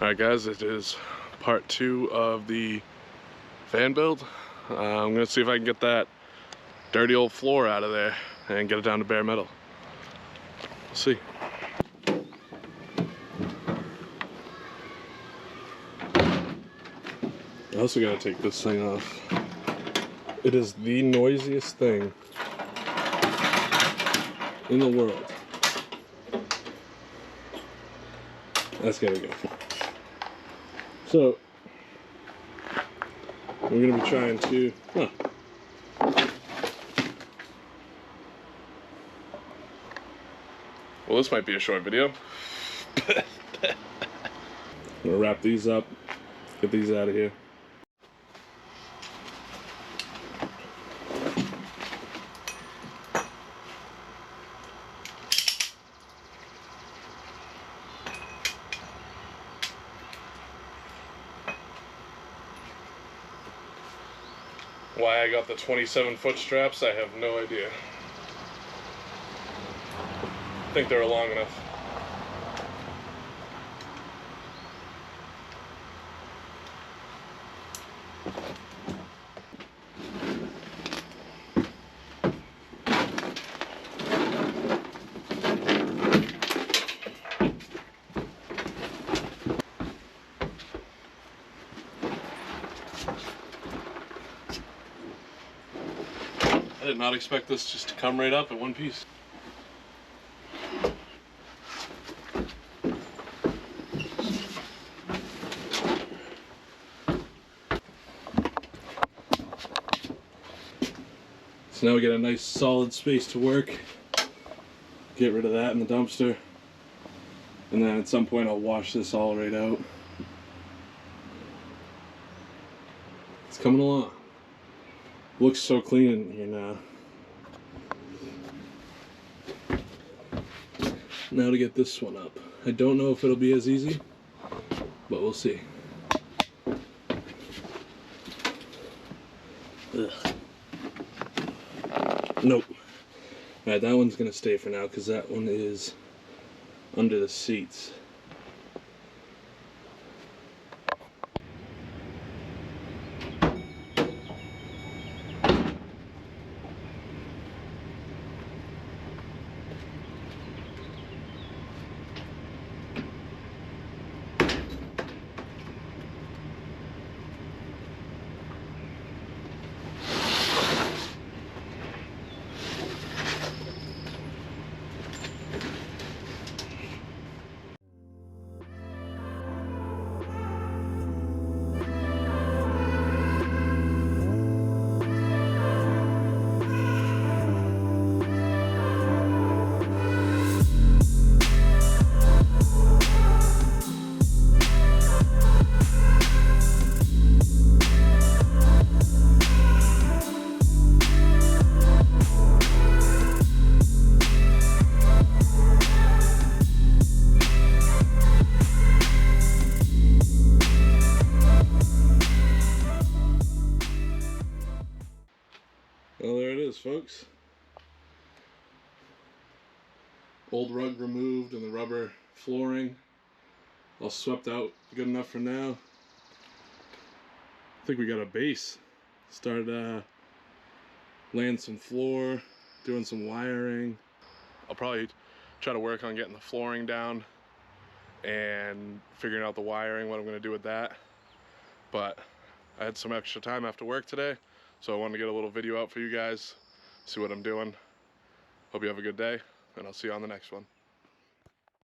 Alright guys, it is part 2 of the van build. I'm going to see if I can get that dirty old floor out of there and get it down to bare metal. We'll see. I also got to take this thing off. It is the noisiest thing in the world. That's gotta go. So, we're gonna be trying to, well, this might be a short video. I'm gonna wrap these up, get these out of here. Why I got the 27-foot straps, I have no idea. I think they're long enough. I did not expect this just to come right up in one piece. So now we get a nice solid space to work. Get rid of that in the dumpster. And then at some point I'll wash this all right out. It's coming along. Looks so clean in here now. Now to get this one up. I don't know if it'll be as easy, but we'll see. Ugh. Nope. Alright, that one's gonna stay for now because that one is under the seats. Well, there it is, folks. Old rug removed and the rubber flooring all swept out. Good enough for now. I think we got a base. Started laying some floor, doing some wiring. I'll probably try to work on getting the flooring down and figuring out the wiring, what I'm going to do with that. But I had some extra time after work today, so I wanted to get a little video out for you guys, see what I'm doing. Hope you have a good day, and I'll see you on the next one.